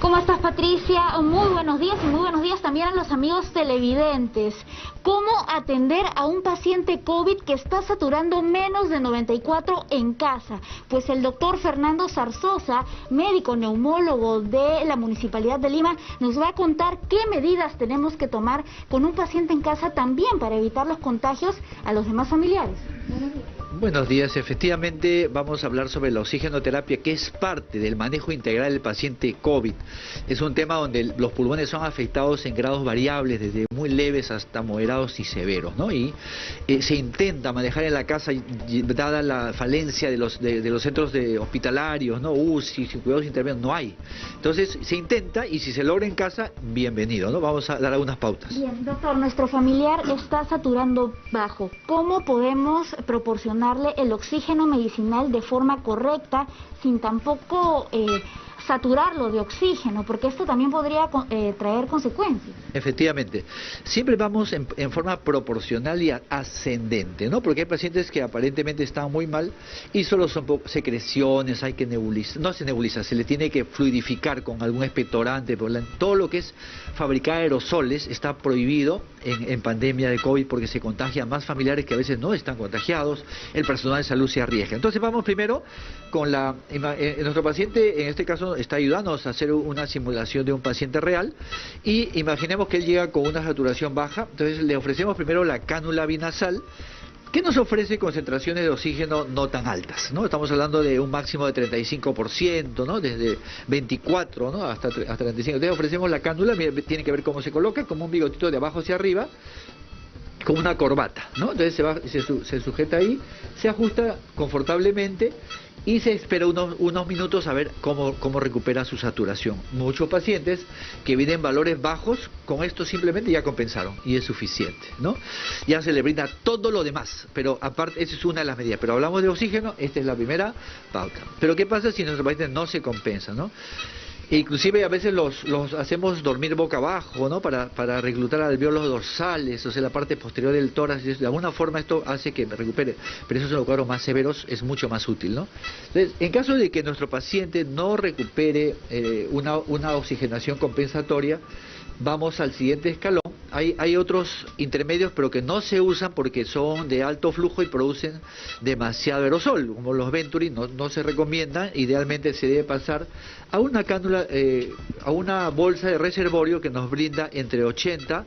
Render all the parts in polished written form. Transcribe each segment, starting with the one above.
¿Cómo estás, Patricia? Muy buenos días y muy buenos días también a los amigos televidentes. ¿Cómo atender a un paciente COVID que está saturando menos de 94 en casa? Pues el doctor Fernando Zarzosa, médico neumólogo de la Municipalidad de Lima, nos va a contar qué medidas tenemos que tomar con un paciente en casa también para evitar los contagios a los demás familiares. Buenos días, efectivamente vamos a hablar sobre la oxigenoterapia, que es parte del manejo integral del paciente COVID. Es un tema donde los pulmones son afectados en grados variables, desde muy leves hasta moderados y severos, ¿no? Y se intenta manejar en la casa, dada la falencia de los centros hospitalarios, ¿no? UCI, cuidados intermedios, no hay. Entonces se intenta, y si se logra en casa, bienvenido, ¿no? Vamos a dar algunas pautas. Bien, doctor, nuestro familiar está saturando bajo. ¿Cómo podemos proporcionarle el oxígeno medicinal de forma correcta sin tampoco saturarlo de oxígeno? Porque esto también podría traer consecuencias. Efectivamente, siempre vamos en forma proporcional y ascendente, ¿no? Porque hay pacientes que aparentemente están muy mal y solo son secreciones, hay que nebulizar, no se nebuliza, se le tiene que fluidificar con algún expectorante, todo lo que es fabricar aerosoles está prohibido en pandemia de COVID, porque se contagian más familiares que a veces no están contagiados, el personal de salud se arriesga. Entonces vamos primero con nuestro paciente, en este caso está ayudándonos a hacer una simulación de un paciente real, y imaginemos que él llega con una saturación baja. Entonces le ofrecemos primero la cánula binasal, que nos ofrece concentraciones de oxígeno no tan altas, ¿no? Estamos hablando de un máximo de 35%, ¿no? Desde 24, ¿no? hasta 35. Entonces ofrecemos la cánula, tiene que ver cómo se coloca, como un bigotito de abajo hacia arriba, como una corbata, ¿no? Entonces se sujeta ahí, se ajusta confortablemente y se espera unos minutos a ver cómo recupera su saturación. Muchos pacientes que vienen valores bajos, con esto simplemente ya compensaron y es suficiente, ¿no? Ya se le brinda todo lo demás, pero aparte, esa es una de las medidas. Pero hablamos de oxígeno, esta es la primera pauta. Pero ¿qué pasa si nuestros pacientes no se compensan, ¿no? Inclusive a veces los hacemos dormir boca abajo, ¿no? Para reclutar alvéolos dorsales, o sea, la parte posterior del tórax. De alguna forma esto hace que recupere, pero esos son los cuadros más severos, es mucho más útil, ¿no? Entonces, en caso de que nuestro paciente no recupere una oxigenación compensatoria, vamos al siguiente escalón. Hay otros intermedios, pero que no se usan porque son de alto flujo y producen demasiado aerosol, como los Venturi, no se recomiendan. Idealmente se debe pasar a una cánula, a una bolsa de reservorio que nos brinda entre 80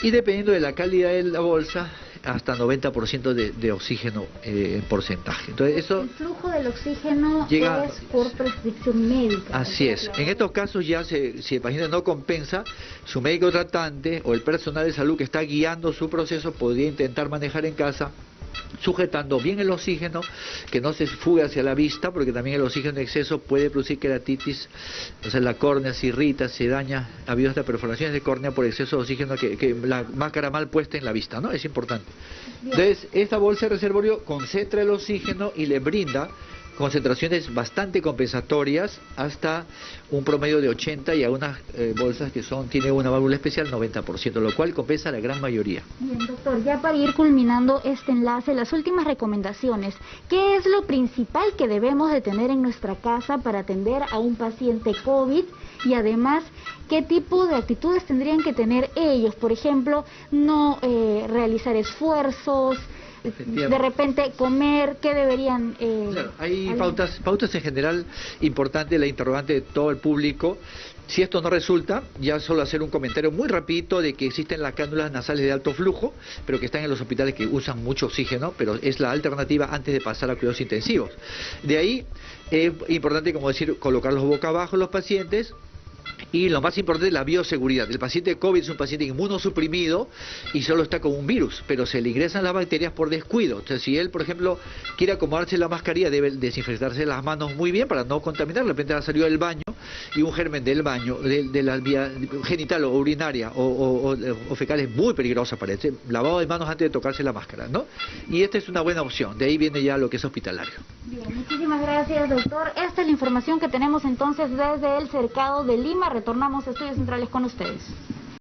y, dependiendo de la calidad de la bolsa, hasta 90% de oxígeno en porcentaje. Entonces eso, el flujo del oxígeno llega, es por prescripción médica. Así es. En estos casos ya si el paciente no compensa, su médico tratante o el personal de salud que está guiando su proceso podría intentar manejar en casa, sujetando bien el oxígeno, que no se fugue hacia la vista, porque también el oxígeno en exceso puede producir queratitis, o sea, la córnea se irrita, se daña. Ha habido hasta perforaciones de córnea por exceso de oxígeno, que la máscara mal puesta en la vista, ¿no? Es importante. Bien. Entonces, esta bolsa de reservorio concentra el oxígeno y le brinda concentraciones bastante compensatorias, hasta un promedio de 80, y algunas bolsas que tienen una válvula especial 90%, lo cual compensa a la gran mayoría. Bien, doctor, ya para ir culminando este enlace, las últimas recomendaciones. ¿Qué es lo principal que debemos de tener en nuestra casa para atender a un paciente COVID? Y además, ¿qué tipo de actitudes tendrían que tener ellos? Por ejemplo, no realizar esfuerzos, de repente comer, ¿qué deberían? Claro, hay pautas en general importantes, la interrogante de todo el público. Si esto no resulta, ya solo hacer un comentario muy rapidito de que existen las cánulas nasales de alto flujo, pero que están en los hospitales que usan mucho oxígeno, pero es la alternativa antes de pasar a cuidados intensivos. De ahí es importante, como decir, colocarlos boca abajo los pacientes. Y lo más importante es la bioseguridad. El paciente COVID es un paciente inmunosuprimido y solo está con un virus, pero se le ingresan las bacterias por descuido. Entonces, si él, por ejemplo, quiere acomodarse la mascarilla, debe desinfectarse las manos muy bien para no contaminar. De repente ha salido del baño y un germen del baño, de la vía genital o urinaria o fecal, es muy peligrosa para él. Lavado de manos antes de tocarse la máscara, ¿no? Y esta es una buena opción. De ahí viene ya lo que es hospitalario. Bien, muchísimas gracias, doctor. Esta es la información que tenemos entonces desde el Cercado de Lima. Retornamos a Estudios Centrales con ustedes.